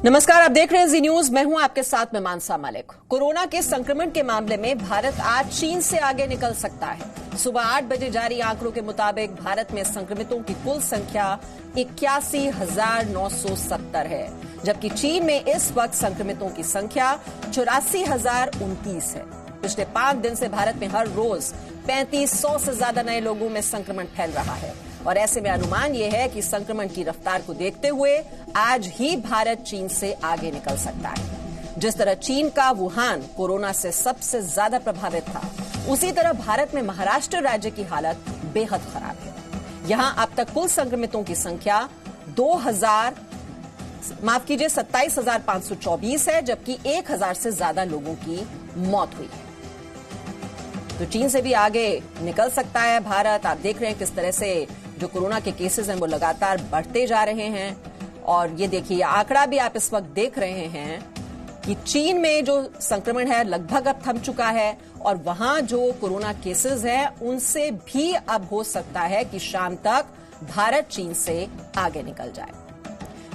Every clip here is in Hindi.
नमस्कार, आप देख रहे हैं जी न्यूज। मैं हूं आपके साथ में मानसा मलिक। कोरोना के संक्रमण के मामले में भारत आज चीन से आगे निकल सकता है। सुबह 8 बजे जारी आंकड़ों के मुताबिक भारत में संक्रमितों की कुल संख्या 81,970 है, जबकि चीन में इस वक्त संक्रमितों की संख्या 84,029 है। पिछले 5 दिन से भारत में हर रोज 3500 से ज्यादा नए लोगों में संक्रमण फैल रहा है और ऐसे में अनुमान यह है कि संक्रमण की रफ्तार को देखते हुए आज ही भारत चीन से आगे निकल सकता है। जिस तरह चीन का वुहान कोरोना से सबसे ज्यादा प्रभावित था, उसी तरह भारत में महाराष्ट्र राज्य की हालत बेहद खराब है। यहां अब तक कुल संक्रमितों की संख्या 27,524 है, जबकि 1,000 से ज्यादा लोगों की मौत हुई है। तो चीन से भी आगे निकल सकता है भारत। आप देख रहे हैं किस तरह से जो कोरोना के केसेस हैं वो लगातार बढ़ते जा रहे हैं और ये देखिए आंकड़ा भी आप इस वक्त देख रहे हैं कि चीन में जो संक्रमण है लगभग अब थम चुका है और वहां जो कोरोना केसेस हैं उनसे भी अब हो सकता है कि शाम तक भारत चीन से आगे निकल जाए।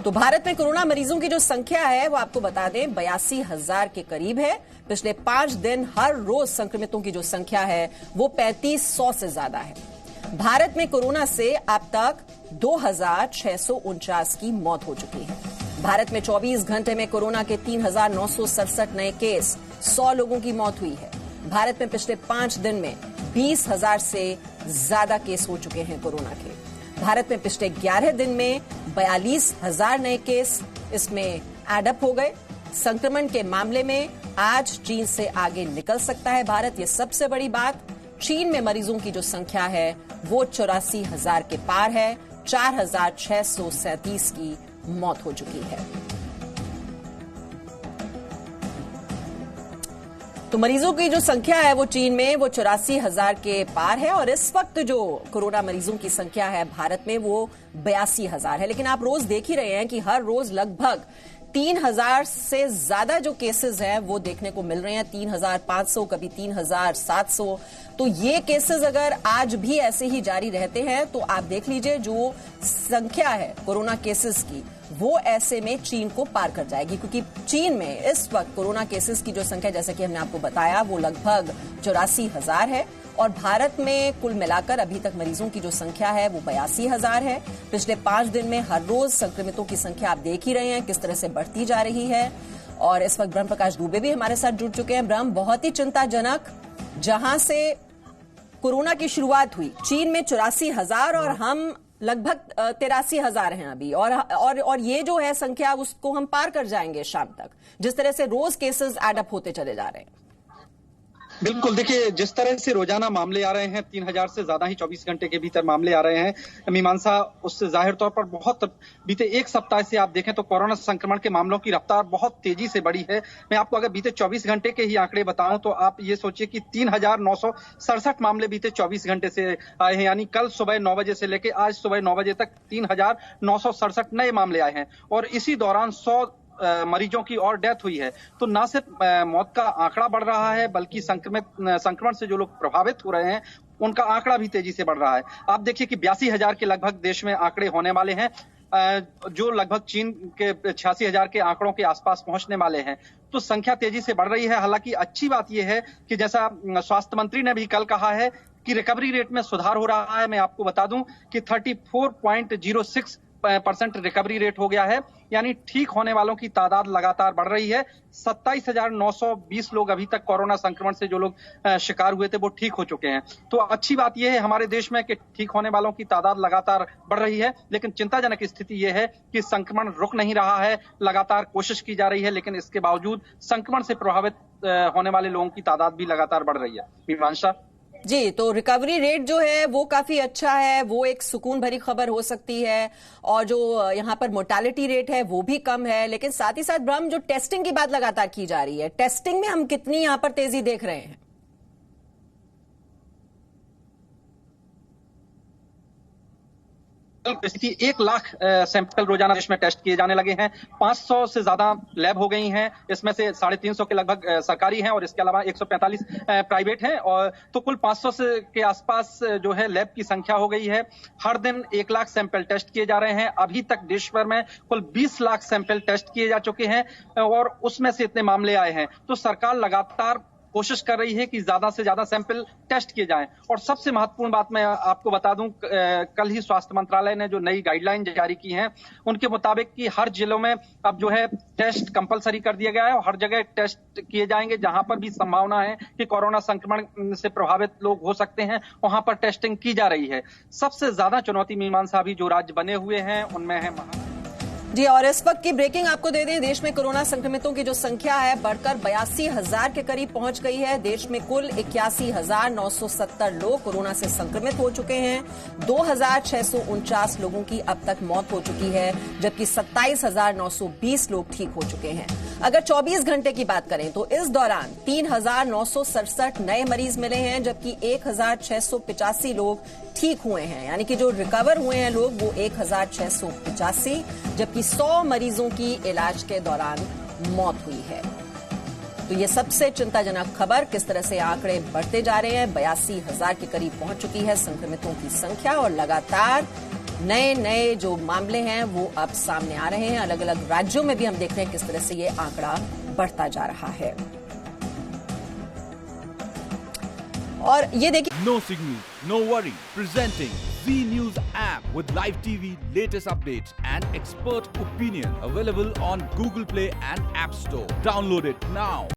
तो भारत में कोरोना मरीजों की जो संख्या है वो आपको बता दें 82,000 के करीब है। पिछले 5 दिन हर रोज संक्रमितों की जो संख्या है वो 3500 से ज्यादा है। भारत में कोरोना से अब तक 2,649 की मौत हो चुकी है। भारत में 24 घंटे में कोरोना के 3,967 नए केस, 100 लोगों की मौत हुई है। भारत में पिछले 5 दिन में 20,000 से ज्यादा केस हो चुके हैं कोरोना के। भारत में पिछले 11 दिन में 42,000 नए केस इसमें एडअप हो गए। संक्रमण के मामले में आज चीन से आगे निकल सकता है भारत। ये सबसे बड़ी बात। चीन में मरीजों की जो संख्या है वो 84,000 के पार है। 4,637 की मौत हो चुकी है। तो मरीजों की जो संख्या है वो चीन में वो 84,000 के पार है और इस वक्त जो कोरोना मरीजों की संख्या है भारत में वो 82,000 है। लेकिन आप रोज देख ही रहे हैं कि हर रोज लगभग 3,000 से ज्यादा जो केसेस हैं वो देखने को मिल रहे हैं। 3,500, कभी 3,700। तो ये केसेस अगर आज भी ऐसे ही जारी रहते हैं तो आप देख लीजिए जो संख्या है कोरोना केसेस की वो ऐसे में चीन को पार कर जाएगी, क्योंकि चीन में इस वक्त कोरोना केसेस की जो संख्या जैसे कि हमने आपको बताया वो लगभग 84,000 है और भारत में कुल मिलाकर अभी तक मरीजों की जो संख्या है वो 82,000 है। पिछले 5 दिन में हर रोज संक्रमितों की संख्या आप देख ही रहे हैं किस तरह से बढ़ती जा रही है। और इस वक्त ब्रह्म प्रकाश दुबे भी हमारे साथ जुड़ चुके हैं। ब्रह्म, बहुत ही चिंताजनक, जहां से कोरोना की शुरुआत हुई चीन में 84,000 और हम लगभग 83,000 हैं अभी और ये जो है संख्या उसको हम पार कर जाएंगे शाम तक, जिस तरह से रोज केसेस एडअप होते चले जा रहे हैं। बिल्कुल, देखिए जिस तरह से रोजाना मामले आ रहे हैं 3,000 से ज्यादा ही 24 घंटे के भीतर मामले आ रहे हैं मीमांसा, उससे जाहिर तौर पर बहुत बीते एक सप्ताह से आप देखें तो कोरोना संक्रमण के मामलों की रफ्तार बहुत तेजी से बढ़ी है। मैं आपको अगर बीते 24 घंटे के ही आंकड़े बताऊं तो आप ये सोचिए कि 3,967 मामले बीते 24 घंटे से आए हैं, यानी कल सुबह 9 बजे से लेकर आज सुबह 9 बजे तक 3,967 नए मामले आए हैं और इसी दौरान 100 मरीजों की और डेथ हुई है। तो न सिर्फ मौत का आंकड़ा बढ़ रहा है बल्कि संक्रमण से जो लोग प्रभावित हो रहे हैं उनका आंकड़ा भी तेजी से बढ़ रहा है। आप देखिए कि 82,000 के लगभग देश में आंकड़े होने वाले हैं, जो लगभग चीन के 86,000 के आंकड़ों के आसपास पहुंचने वाले हैं। तो संख्या तेजी से बढ़ रही है। हालांकि अच्छी बात यह है कि जैसा स्वास्थ्य मंत्री ने भी कल कहा है कि रिकवरी रेट में सुधार हो रहा है। मैं आपको बता दूं कि 34.06% रिकवरी रेट हो गया है, यानी ठीक होने वालों की तादाद लगातार बढ़ रही है। 27,920 लोग अभी तक कोरोना संक्रमण से जो लोग शिकार हुए थे वो ठीक हो चुके हैं। तो अच्छी बात यह है हमारे देश में कि ठीक होने वालों की तादाद लगातार बढ़ रही है, लेकिन चिंताजनक स्थिति यह है कि संक्रमण रुक नहीं रहा है। लगातार कोशिश की जा रही है, लेकिन इसके बावजूद संक्रमण से प्रभावित होने वाले लोगों की तादाद भी लगातार बढ़ रही है। मीमांसा जी, तो रिकवरी रेट जो है वो काफी अच्छा है, वो एक सुकून भरी खबर हो सकती है और जो यहाँ पर मोर्टालिटी रेट है वो भी कम है। लेकिन साथ ही साथ ब्रह्म, जो टेस्टिंग की बात लगातार की जा रही है, टेस्टिंग में हम कितनी यहाँ पर तेजी देख रहे हैं? स्थिति 1 लाख सैंपल रोजाना देश में टेस्ट किए जाने लगे हैं। 500 से ज्यादा लैब हो गई हैं, इसमें से 350 के लगभग सरकारी हैं और इसके अलावा 145 प्राइवेट हैं, और तो कुल 500 से के आसपास जो है लैब की संख्या हो गई है। हर दिन 1 लाख सैंपल टेस्ट किए जा रहे हैं। अभी तक देश भर में कुल 20 लाख सैंपल टेस्ट किए जा चुके हैं और उसमें से इतने मामले आए हैं। तो सरकार लगातार कोशिश कर रही है कि ज्यादा से ज्यादा सैंपल टेस्ट किए जाएं। और सबसे महत्वपूर्ण बात मैं आपको बता दूं, कल ही स्वास्थ्य मंत्रालय ने जो नई गाइडलाइन जारी की हैं, उनके मुताबिक कि हर जिलों में अब जो है टेस्ट कंपलसरी कर दिया गया है और हर जगह टेस्ट किए जाएंगे। जहां पर भी संभावना है कि कोरोना संक्रमण से प्रभावित लोग हो सकते हैं, वहां पर टेस्टिंग की जा रही है। सबसे ज्यादा चुनौती मीमांसा अभी जो राज्य बने हुए हैं उनमें है जी। और इस वक्त की ब्रेकिंग आपको दे दें, देश में कोरोना संक्रमितों की जो संख्या है बढ़कर 82,000 के करीब पहुंच गई है। देश में कुल 81,970 लोग कोरोना से संक्रमित हो चुके हैं। 2,649 लोगों की अब तक मौत हो चुकी है, जबकि 27,920 लोग ठीक हो चुके हैं। अगर 24 घंटे की बात करें तो इस दौरान 3,967 नए मरीज मिले हैं, जबकि 1,685 लोग ठीक हुए हैं। यानी कि जो रिकवर हुए हैं लोग वो 1,685, जबकि 100 मरीजों की इलाज के दौरान मौत हुई है। तो ये सबसे चिंताजनक खबर, किस तरह से आंकड़े बढ़ते जा रहे हैं। 82,000 के करीब पहुंच चुकी है संक्रमितों की संख्या और लगातार नए जो मामले हैं वो अब सामने आ रहे हैं। अलग अलग राज्यों में भी हम देख रहे हैं किस तरह से ये आंकड़ा बढ़ता जा रहा है। और ये देखिए, No signal, no worry. Presenting Z News app with live TV, latest updates and expert opinion. Available on Google Play and App Store. Download it now.